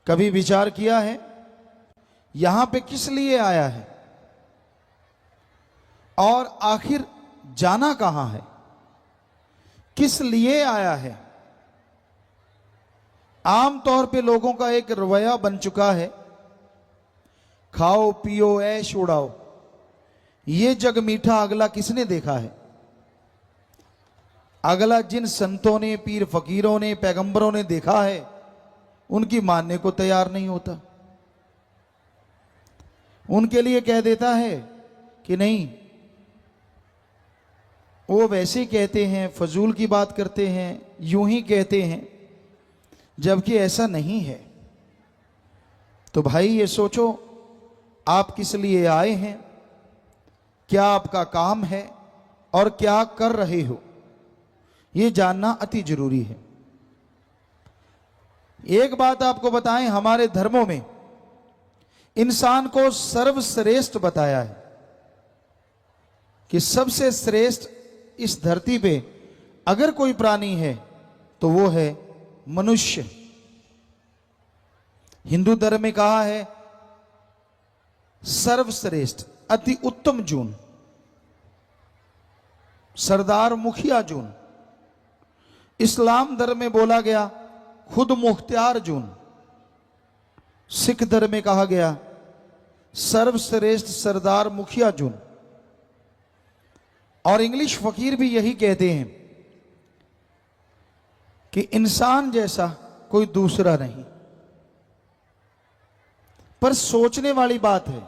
कभी विचार किया है यहां पे किस लिए आया है और आखिर जाना कहां है, किस लिए आया है? आमतौर पे लोगों का एक रवैया बन चुका है, खाओ पियो ऐश उड़ाओ, ये जग मीठा अगला किसने देखा है। अगला जिन संतों ने, पीर फकीरों ने, पैगंबरों ने देखा है उनकी मानने को तैयार नहीं होता। उनके लिए कह देता है कि नहीं, वो वैसे कहते हैं, फजूल की बात करते हैं, यूं ही कहते हैं, जबकि ऐसा नहीं है। तो भाई ये सोचो, आप किस लिए आए हैं, क्या आपका काम है और क्या कर रहे हो, ये जानना अति जरूरी है। एक बात आपको बताएं, हमारे धर्मों में इंसान को सर्वश्रेष्ठ बताया है कि सबसे श्रेष्ठ इस धरती पे अगर कोई प्राणी है तो वो है मनुष्य। हिंदू धर्म में कहा है सर्वश्रेष्ठ, अति उत्तम जून, सरदार मुखिया जून। इस्लाम धर्म में बोला गया खुद मुख्तियार जून। सिख धर्म में कहा गया सर्वश्रेष्ठ सरदार मुखिया जून। और इंग्लिश फकीर भी यही कहते हैं कि इंसान जैसा कोई दूसरा नहीं। पर सोचने वाली बात है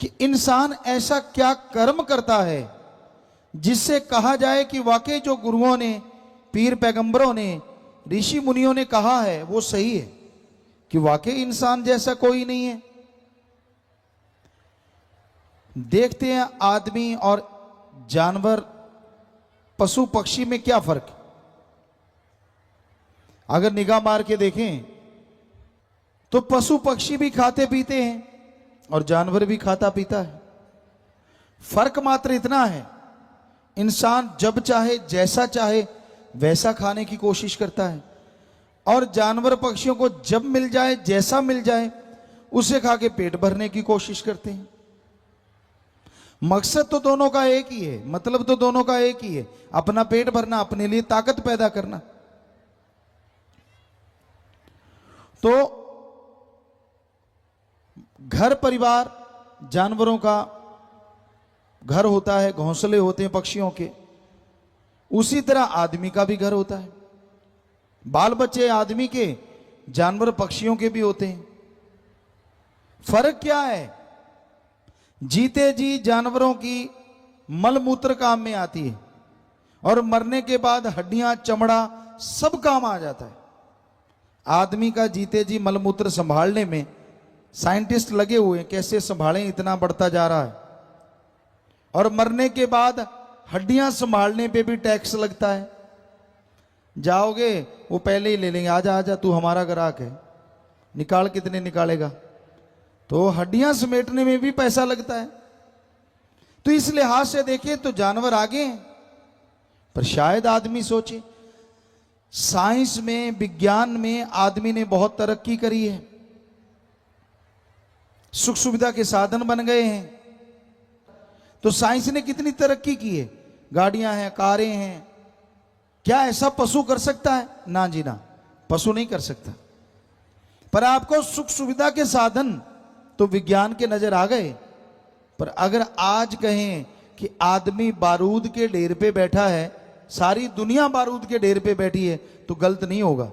कि इंसान ऐसा क्या कर्म करता है जिससे कहा जाए कि वाकई जो गुरुओं ने, पीर पैगंबरों ने, ऋषि मुनियों ने कहा है वो सही है, कि वाकई इंसान जैसा कोई नहीं है। देखते हैं आदमी और जानवर, पशु पक्षी में क्या फर्क है। अगर निगाह मार के देखें तो पशु पक्षी भी खाते पीते हैं और जानवर भी खाता पीता है। फर्क मात्र इतना है, इंसान जब चाहे, जैसा चाहे वैसा खाने की कोशिश करता है, और जानवर पक्षियों को जब मिल जाए, जैसा मिल जाए उसे खा के पेट भरने की कोशिश करते हैं। मकसद तो दोनों का एक ही है, मतलब तो दोनों का एक ही है, अपना पेट भरना, अपने लिए ताकत पैदा करना। तो घर परिवार जानवरों का घर होता है, घोंसले होते हैं पक्षियों के, उसी तरह आदमी का भी घर होता है। बाल बच्चे आदमी के, जानवर पक्षियों के भी होते हैं। फर्क क्या है? जीते जी जानवरों की मलमूत्र काम में आती है और मरने के बाद हड्डियां, चमड़ा सब काम आ जाता है। आदमी का जीते जी मलमूत्र संभालने में साइंटिस्ट लगे हुए हैं, कैसे संभालें, इतना बढ़ता जा रहा है। और मरने के बाद हड्डियां संभालने पे भी टैक्स लगता है। जाओगे वो पहले ही ले लेंगे, आजा आजा तू हमारा ग्राहक है, निकाल, कितने निकालेगा। तो हड्डियां समेटने में भी पैसा लगता है। तो इस लिहाज से देखें तो जानवर आगे हैं। पर शायद आदमी सोचे, साइंस में, विज्ञान में आदमी ने बहुत तरक्की करी है, सुख सुविधा के साधन बन गए हैं। तो साइंस ने कितनी तरक्की की है, गाड़ियां हैं, कारें हैं, क्या ऐसा पशु कर सकता है? ना जी ना, पशु नहीं कर सकता। पर आपको सुख सुविधा के साधन तो विज्ञान के नजर आ गए। पर अगर आज कहें कि आदमी बारूद के ढेर पे बैठा है, सारी दुनिया बारूद के ढेर पे बैठी है, तो गलत नहीं होगा।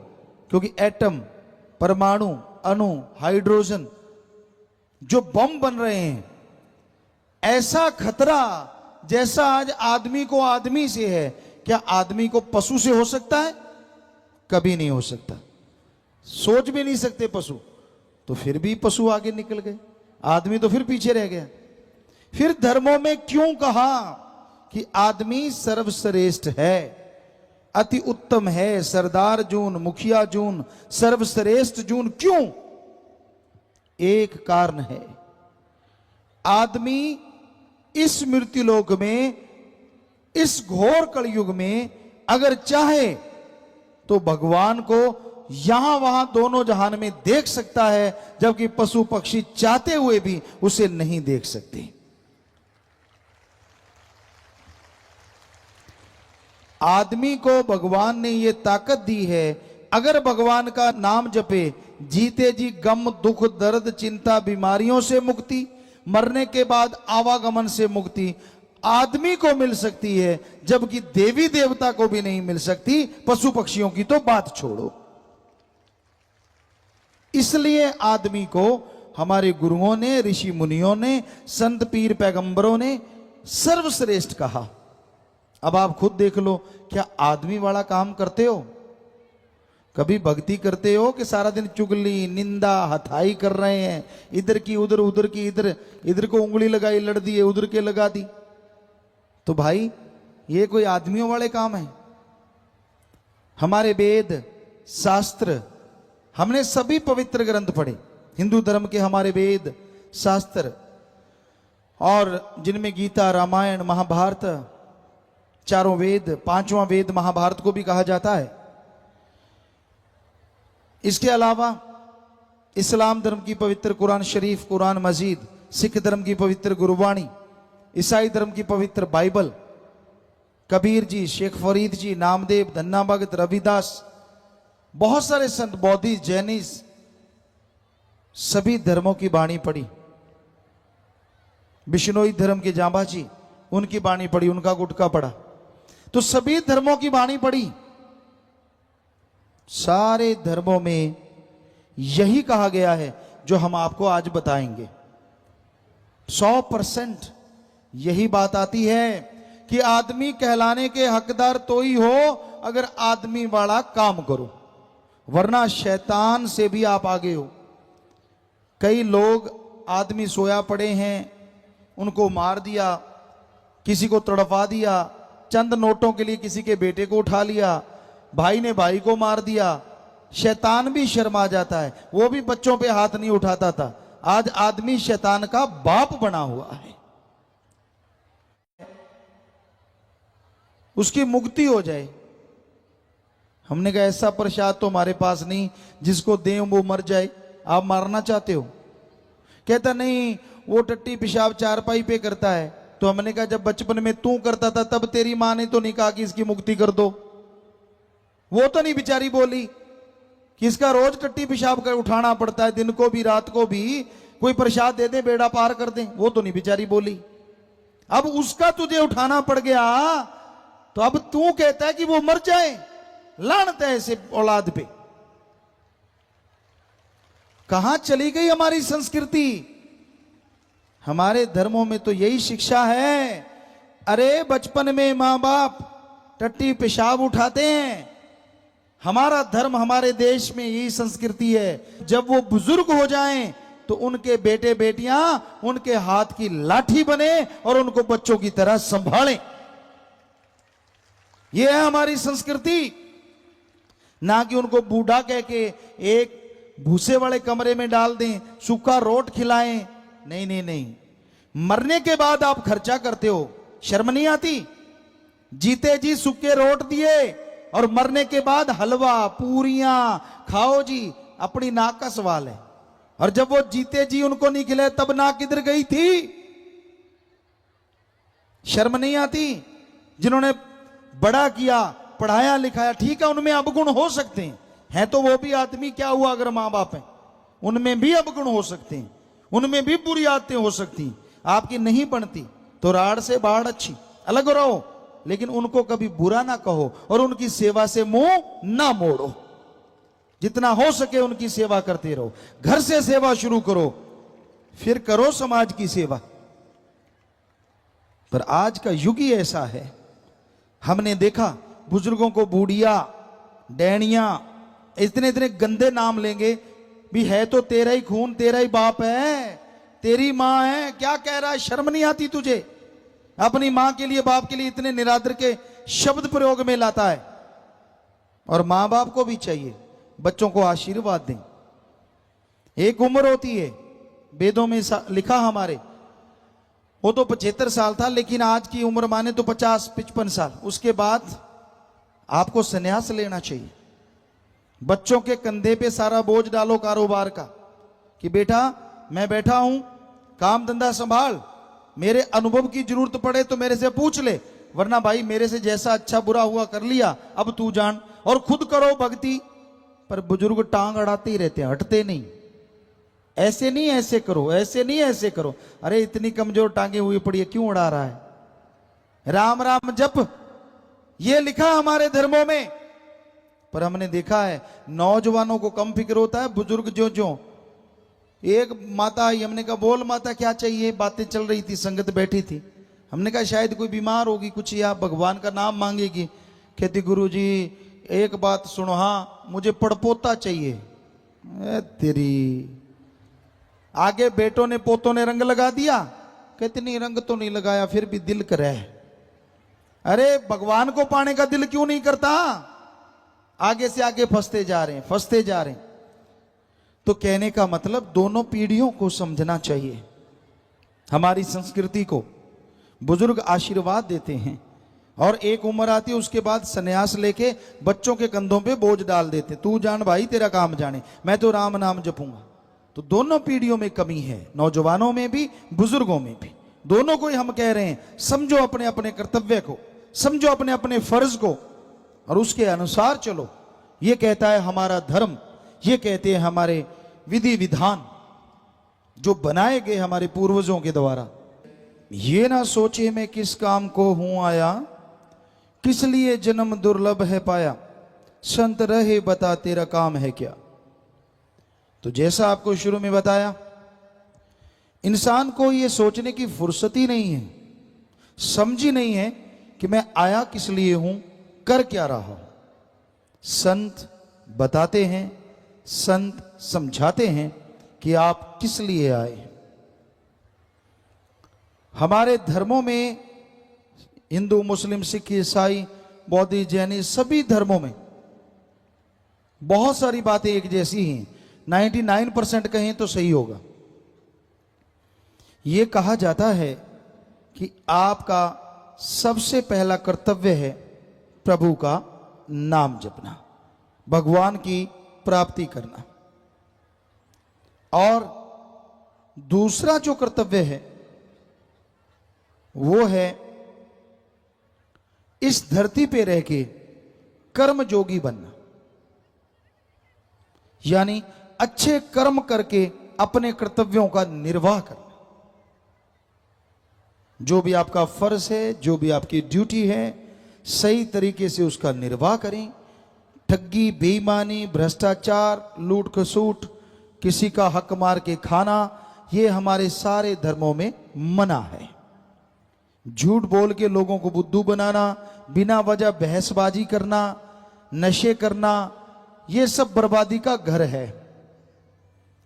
क्योंकि एटम, परमाणु, अणु, हाइड्रोजन जो बम बन रहे हैं, ऐसा खतरा जैसा आज आदमी को आदमी से है, क्या आदमी को पशु से हो सकता है? कभी नहीं हो सकता। सोच भी नहीं सकते पशु। तो फिर भी पशु आगे निकल गए, आदमी तो फिर पीछे रह गया। फिर धर्मों में क्यों कहा कि आदमी सर्वश्रेष्ठ है, अति उत्तम है, सरदार जून, मुखिया जून, सर्वश्रेष्ठ जून? क्यों? एक कारण है, आदमी इस मृत्युलोक में, इस घोर कलयुग में अगर चाहे तो भगवान को यहां वहां दोनों जहान में देख सकता है, जबकि पशु पक्षी चाहते हुए भी उसे नहीं देख सकते। आदमी को भगवान ने यह ताकत दी है, अगर भगवान का नाम जपे, जीते जी गम दुख दर्द चिंता बीमारियों से मुक्ति, मरने के बाद आवागमन से मुक्ति आदमी को मिल सकती है, जबकि देवी देवता को भी नहीं मिल सकती, पशु पक्षियों की तो बात छोड़ो। इसलिए आदमी को हमारे गुरुओं ने, ऋषि मुनियों ने, संत पीर पैगंबरों ने सर्वश्रेष्ठ कहा। अब आप खुद देख लो, क्या आदमी वाला काम करते हो? कभी भक्ति करते हो कि सारा दिन चुगली निंदा हथाई कर रहे हैं, इधर की उधर, उधर की इधर, इधर को उंगली लगाई लड़ दी, उधर के लगा दी? तो भाई ये कोई आदमियों वाले काम है? हमारे वेद शास्त्र, हमने सभी पवित्र ग्रंथ पढ़े, हिंदू धर्म के हमारे वेद शास्त्र, और जिनमें गीता रामायण महाभारत, चारों वेद, पांचवां वेद महाभारत को भी कहा जाता है। इसके अलावा इस्लाम धर्म की पवित्र कुरान शरीफ, कुरान मजीद, सिख धर्म की पवित्र गुरुवाणी, ईसाई धर्म की पवित्र बाइबल, कबीर जी, शेख फरीद जी, नामदेव, धन्ना भगत, रविदास, बहुत सारे संत, बौद्धिस्ट, जैनिस्ट, सभी धर्मों की वाणी पढ़ी। बिश्नोई धर्म के जांबा जी, उनकी वाणी पढ़ी, उनका गुटका पढ़ा। तो सभी धर्मों की वाणी पढ़ी। सारे धर्मों में यही कहा गया है जो हम आपको आज बताएंगे। 100% यही बात आती है कि आदमी कहलाने के हकदार तो ही हो अगर आदमी वाला काम करो, वरना शैतान से भी आप आगे हो। कई लोग आदमी सोया पड़े हैं, उनको मार दिया, किसी को तड़पा दिया, चंद नोटों के लिए किसी के बेटे को उठा लिया, भाई ने भाई को मार दिया। शैतान भी शर्मा जाता है, वो भी बच्चों पे हाथ नहीं उठाता था, आज आदमी शैतान का बाप बना हुआ है। उसकी मुक्ति हो जाए। हमने कहा ऐसा प्रसाद तो हमारे पास नहीं जिसको दें वो मर जाए, आप मारना चाहते हो? कहता नहीं, वो टट्टी पेशाब चारपाई पे करता है। तो हमने कहा जब बचपन में तू करता था तब तेरी मां ने तो नहीं कहा कि इसकी मुक्ति कर दो? वो तो नहीं बेचारी बोली कि इसका रोज टट्टी पेशाब कर उठाना पड़ता है, दिन को भी रात को भी, कोई प्रसाद दे दे बेड़ा पार कर दे? वो तो नहीं बेचारी बोली। अब उसका तुझे उठाना पड़ गया तो अब तू कहता है कि वो मर जाए? लानत है ऐसे औलाद पे। कहां चली गई हमारी संस्कृति? हमारे धर्मों में तो यही शिक्षा है। अरे बचपन में मां बाप टट्टी पेशाब उठाते हैं। हमारा धर्म, हमारे देश में यही संस्कृति है। जब वो बुजुर्ग हो जाएं तो उनके बेटे बेटियां उनके हाथ की लाठी बने और उनको बच्चों की तरह संभालें। यह है हमारी संस्कृति। ना कि उनको बूढ़ा कह के एक भूसे वाले कमरे में डाल दें, सूखा रोट खिलाएं। नहीं नहीं नहीं, मरने के बाद आप खर्चा करते हो, शर्म नहीं आती? जीते जी सूखे रोट दिए और मरने के बाद हलवा पूरियां खाओ जी, अपनी नाक का सवाल है। और जब वो जीते जी उनको नहीं खिलाए तब नाक किधर गई थी? शर्म नहीं आती? जिन्होंने बड़ा किया, पढ़ाया लिखाया, ठीक है उनमें अवगुण हो सकते हैं तो वो भी आदमी, क्या हुआ अगर मां बाप हैं? उनमें भी अवगुण हो सकते हैं, उनमें भी बुरी आदतें हो सकती हैं। आपकी नहीं बनती तो राड़ से बाढ़ अच्छी, अलग रहो, लेकिन उनको कभी बुरा ना कहो और उनकी सेवा से मुंह ना मोड़ो। जितना हो सके उनकी सेवा करते रहो। घर से सेवा शुरू करो, फिर करो समाज की सेवा। पर आज का युग ही ऐसा है। हमने देखा बुजुर्गों को बूढ़िया, डैनिया, इतने इतने गंदे नाम लेंगे भी। है तो तेरा ही खून, तेरा ही बाप है, तेरी मां है, क्या कह रहा है? शर्म नहीं आती तुझे? अपनी मां के लिए, बाप के लिए इतने निरादर के शब्द प्रयोग में लाता है। और मां बाप को भी चाहिए बच्चों को आशीर्वाद दें। एक उम्र होती है, वेदों में लिखा हमारे, वो तो 75 साल था, लेकिन आज की उम्र माने तो 50-55 साल। उसके बाद आपको संन्यास लेना चाहिए। बच्चों के कंधे पे सारा बोझ डालो कारोबार का कि बेटा मैं बैठा हूं, काम धंधा संभाल, मेरे अनुभव की जरूरत पड़े तो मेरे से पूछ ले, वरना भाई मेरे से जैसा अच्छा बुरा हुआ कर लिया, अब तू जान। और खुद करो भक्ति। पर बुजुर्ग टांग अड़ाते ही रहते हैं, हटते नहीं। ऐसे नहीं ऐसे करो, ऐसे नहीं ऐसे करो। अरे इतनी कमजोर टांगे हुई पड़ी है, क्यों उड़ा रहा है? राम राम जप, ये लिखा हमारे धर्मों में। पर हमने देखा है नौजवानों को कम फिक्र होता है, बुजुर्ग जो जो। एक माता आई, हमने कहा बोल माता क्या चाहिए? बातें चल रही थी, संगत बैठी थी। हमने कहा शायद कोई बीमार होगी कुछ, या भगवान का नाम मांगेगी। कहती गुरुजी एक बात सुनो, हाँ मुझे पड़पोता चाहिए। तेरी आगे बेटों ने पोतों ने रंग लगा दिया। कहती नहीं रंग तो नहीं लगाया, फिर भी दिल करे। अरे भगवान को पाने का दिल क्यों नहीं करता? आगे से आगे फंसते जा रहे हैं, फंसते जा रहे हैं। तो कहने का मतलब दोनों पीढ़ियों को समझना चाहिए। हमारी संस्कृति को बुजुर्ग आशीर्वाद देते हैं, और एक उम्र आती है उसके बाद सन्यास लेके बच्चों के कंधों पे बोझ डाल देते, तू जान भाई तेरा काम जाने, मैं तो राम नाम जपूंगा। तो दोनों पीढ़ियों में कमी है, नौजवानों में भी बुजुर्गों में भी। दोनों को ही हम कह रहे हैं समझो अपने अपने कर्तव्य को, समझो अपने अपने फर्ज को, और उसके अनुसार चलो। ये कहता है हमारा धर्म, ये कहते हैं हमारे विधि विधान जो बनाए गए हमारे पूर्वजों के द्वारा। ये ना सोचे मैं किस काम को हूं आया, किस लिए जन्म दुर्लभ है पाया, संत रहे बता तेरा काम है क्या। तो जैसा आपको शुरू में बताया, इंसान को यह सोचने की फुर्सत ही नहीं है, समझ ही नहीं है कि मैं आया किस लिए हूं, कर क्या रहा हूं। संत बताते हैं, संत समझाते हैं कि आप किस लिए आए। हमारे धर्मों में हिंदू मुस्लिम सिख ईसाई बौद्ध जैनी सभी धर्मों में बहुत सारी बातें एक जैसी हैं। 99% कहें तो सही होगा। यह कहा जाता है कि आपका सबसे पहला कर्तव्य है प्रभु का नाम जपना, भगवान की प्राप्ति करना। और दूसरा जो कर्तव्य है वो है इस धरती पे रह के कर्म जोगी बनना, यानी अच्छे कर्म करके अपने कर्तव्यों का निर्वाह करना। जो भी आपका फर्ज है, जो भी आपकी ड्यूटी है, सही तरीके से उसका निर्वाह करें। ठगी, बेईमानी, भ्रष्टाचार, लूट खसूट, किसी का हक मार के खाना, ये हमारे सारे धर्मों में मना है। झूठ बोल के लोगों को बुद्धू बनाना, बिना वजह बहसबाजी करना, नशे करना, ये सब बर्बादी का घर है।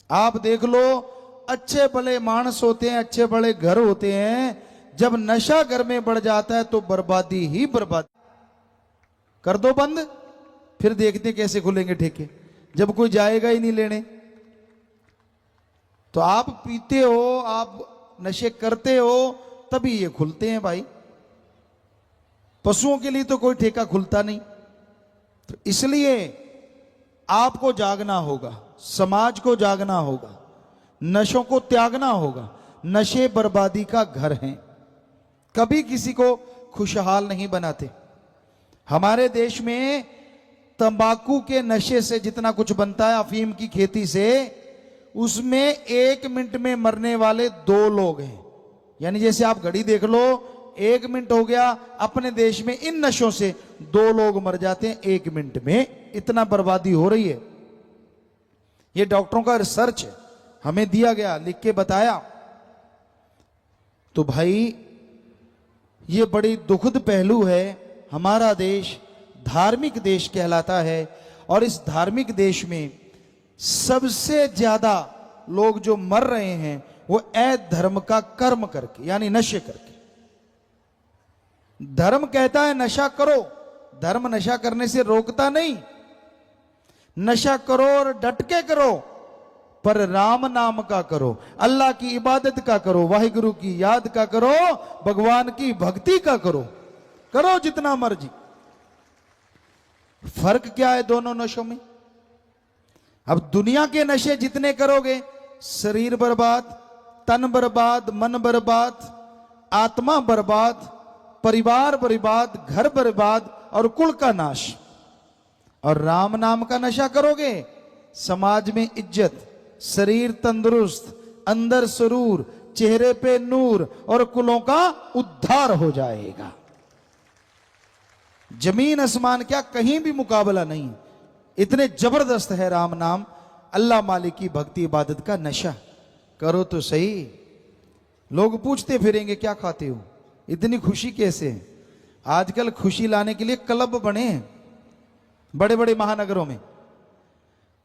आप देख लो, अच्छे भले मानस होते हैं, अच्छे भले घर होते हैं, जब नशा घर में बढ़ जाता है तो बर्बादी ही बर्बादी। कर दो बंद, फिर देखते कैसे खुलेंगे ठेके, जब कोई जाएगा ही नहीं लेने। तो आप पीते हो, आप नशे करते हो, तभी ये खुलते हैं भाई। पशुओं के लिए तो कोई ठेका खुलता नहीं। तो इसलिए आपको जागना होगा, समाज को जागना होगा, नशों को त्यागना होगा। नशे बर्बादी का घर हैं, कभी किसी को खुशहाल नहीं बनाते। हमारे देश में तंबाकू के नशे से जितना कुछ बनता है, अफीम की खेती से, उसमें 1 मिनट में मरने वाले 2 लोग हैं। यानी जैसे आप घड़ी देख लो, 1 मिनट हो गया, अपने देश में इन नशों से 2 लोग मर जाते हैं 1 मिनट में। इतना बर्बादी हो रही है। ये डॉक्टरों का रिसर्च है, हमें दिया गया, लिख के बताया। तो भाई ये बड़ी दुखद पहलू है। हमारा देश धार्मिक देश कहलाता है, और इस धार्मिक देश में सबसे ज्यादा लोग जो मर रहे हैं वो अधर्म का कर्म करके, यानी नशे करके। धर्म कहता है नशा करो, धर्म नशा करने से रोकता नहीं। नशा करो और डट के करो, पर राम नाम का करो, अल्लाह की इबादत का करो, वाहिगुरु की याद का करो, भगवान की भक्ति का करो, करो जितना मर्जी। फर्क क्या है दोनों नशों में? अब दुनिया के नशे जितने करोगे, शरीर बर्बाद, तन बर्बाद, मन बर्बाद, आत्मा बर्बाद, परिवार बर्बाद, घर बर्बाद और कुल का नाश। और राम नाम का नशा करोगे, समाज में इज्जत, शरीर तंदुरुस्त, अंदर सुरूर, चेहरे पे नूर और कुलों का उद्धार हो जाएगा। जमीन आसमान क्या, कहीं भी मुकाबला नहीं। इतने जबरदस्त है राम नाम, अल्लाह मालिक की भक्ति इबादत का नशा। करो तो सही। लोग पूछते फिरेंगे क्या खाते हो, इतनी खुशी कैसे है? आजकल खुशी लाने के लिए क्लब बने हैं बड़े बड़े महानगरों में,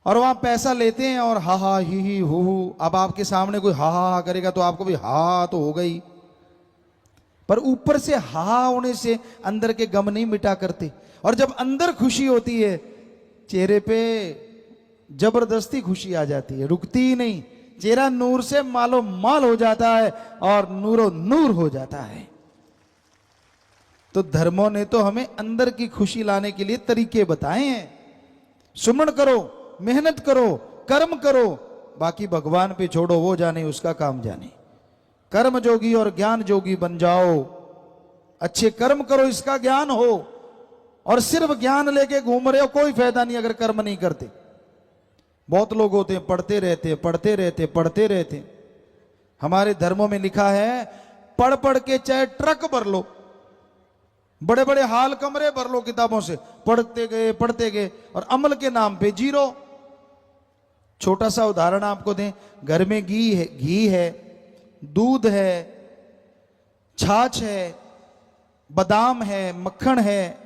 और वहां पैसा लेते हैं और हा हा ही हु हु। अब आपके सामने कोई हा हा करेगा तो आपको भी हा तो हो गई, पर ऊपर से हा होने से अंदर के गम नहीं मिटा करते। और जब अंदर खुशी होती है, चेहरे पे जबरदस्ती खुशी आ जाती है, रुकती ही नहीं। चेहरा नूर से मालो माल हो जाता है और नूरो नूर हो जाता है। तो धर्मों ने तो हमें अंदर की खुशी लाने के लिए तरीके बताए हैं। सुमन करो, मेहनत करो, कर्म करो, बाकी भगवान पे छोड़ो, वो जाने उसका काम जाने। कर्म जोगी और ज्ञान जोगी बन जाओ। अच्छे कर्म करो, इसका ज्ञान हो। और सिर्फ ज्ञान लेके घूम रहे हो, कोई फायदा नहीं अगर कर्म नहीं करते। बहुत लोग होते हैं पढ़ते रहते पढ़ते रहते पढ़ते रहते। हमारे धर्मों में लिखा है, पढ़ पढ़ के चाहे ट्रक भर लो, बड़े बड़े हाल कमरे भर लो किताबों से, पढ़ते गए और अमल के नाम पे जीरो। छोटा सा उदाहरण आपको दें, घर में घी है, दूध है, छाछ है, बादाम है, मक्खन है,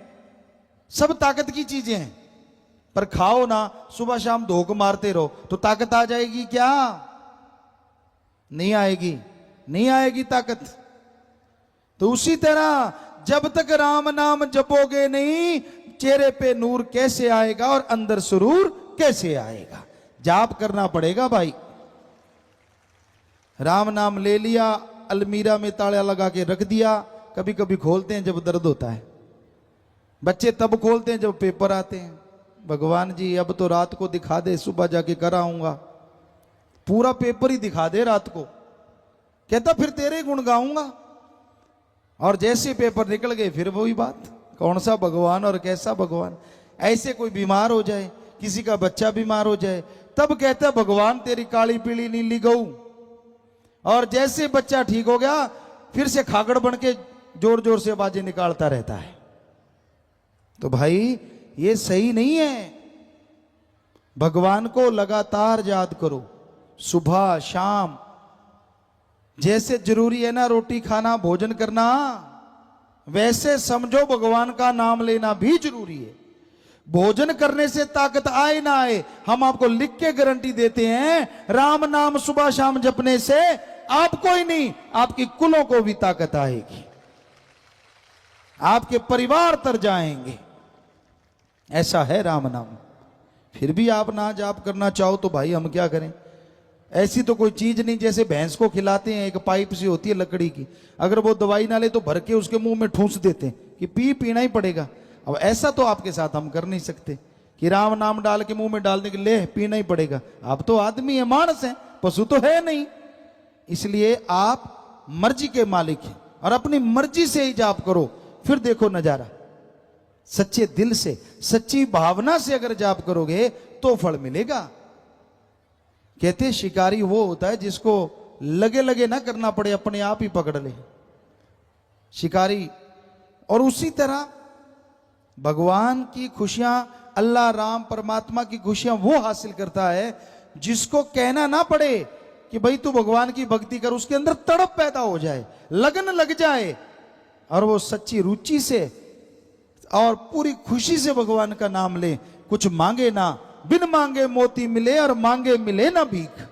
सब ताकत की चीजें हैं। पर खाओ ना, सुबह शाम धोख मारते रहो तो ताकत आ जाएगी क्या? नहीं आएगी, नहीं आएगी ताकत। तो उसी तरह जब तक राम नाम जपोगे नहीं, चेहरे पे नूर कैसे आएगा और अंदर सुरूर कैसे आएगा? जाप करना पड़ेगा भाई। राम नाम ले लिया, अलमीरा में ताला लगा के रख दिया। कभी कभी खोलते हैं जब दर्द होता है, बच्चे तब खोलते हैं जब पेपर आते हैं। भगवान जी अब तो रात को दिखा दे, सुबह जाके कर आऊंगा। पूरा पेपर ही दिखा दे रात को, कहता फिर तेरे गुण गाऊंगा। और जैसे पेपर निकल गए फिर वही बात, कौन सा भगवान और कैसा भगवान। ऐसे कोई बीमार हो जाए, किसी का बच्चा बीमार हो जाए, तब कहता भगवान तेरी काली पीली नीली गऊ। और जैसे बच्चा ठीक हो गया, फिर से खागड़ बन के जोर जोर से आवाजें निकालता रहता है। तो भाई ये सही नहीं है। भगवान को लगातार याद करो, सुबह शाम। जैसे जरूरी है ना रोटी खाना, भोजन करना, वैसे समझो भगवान का नाम लेना भी जरूरी है। भोजन करने से ताकत आए ना आए, हम आपको लिख के गारंटी देते हैं, राम नाम सुबह शाम जपने से आपको ही नहीं, आपकी कुलों को भी ताकत आएगी, आपके परिवार तर जाएंगे। ऐसा है राम नाम। फिर भी आप ना जाप करना चाहो तो भाई हम क्या करें? ऐसी तो कोई चीज नहीं, जैसे भैंस को खिलाते हैं, एक पाइप सी होती है लकड़ी की, अगर वो दवाई ना ले तो भर के उसके मुंह में ठूंस देते हैं कि पीना ही पड़ेगा। अब ऐसा तो आपके साथ हम कर नहीं सकते कि राम नाम डाल के मुंह में डालने के लिए पीना ही पड़ेगा। आप तो आदमी है, मानस है, पशु तो है नहीं। इसलिए आप मर्जी के मालिक हैं और अपनी मर्जी से ही जाप करो, फिर देखो नजारा। सच्चे दिल से, सच्ची भावना से अगर जाप करोगे तो फल मिलेगा। कहते शिकारी वो होता है जिसको लगे लगे ना करना पड़े, अपने आप ही पकड़ ले शिकारी। और उसी तरह भगवान की खुशियां, अल्लाह राम परमात्मा की खुशियां वो हासिल करता है जिसको कहना ना पड़े कि भाई तू भगवान की भक्ति कर। उसके अंदर तड़प पैदा हो जाए, लगन लग जाए, और वो सच्ची रुचि से और पूरी खुशी से भगवान का नाम ले। कुछ मांगे ना, बिन मांगे मोती मिले और मांगे मिले ना भीख।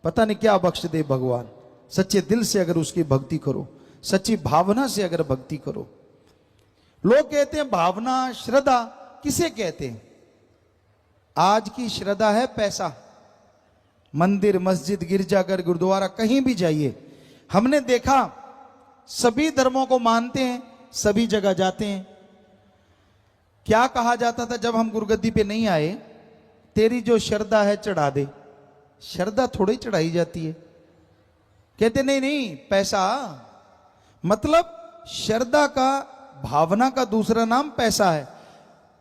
पता नहीं क्या बख्श दे भगवान। सच्चे दिल से अगर उसकी भक्ति करो, सच्ची भावना से अगर भक्ति करो। लोग कहते हैं भावना, श्रद्धा किसे कहते हैं? आज की श्रद्धा है पैसा। मंदिर, मस्जिद, गिरजाघर, गुरुद्वारा, कहीं भी जाइए, हमने देखा सभी धर्मों को मानते हैं, सभी जगह जाते हैं। क्या कहा जाता था जब हम गुरुगद्दी पे नहीं आए? तेरी जो श्रद्धा है चढ़ा दे। श्रद्धा थोड़ी चढ़ाई जाती है। कहते नहीं नहीं पैसा, मतलब श्रद्धा का, भावना का दूसरा नाम पैसा है।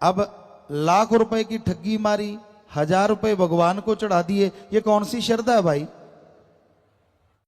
अब लाख रुपए की ठगी मारी, 1000 रुपए भगवान को चढ़ा दिए, ये कौन सी श्रद्धा है भाई?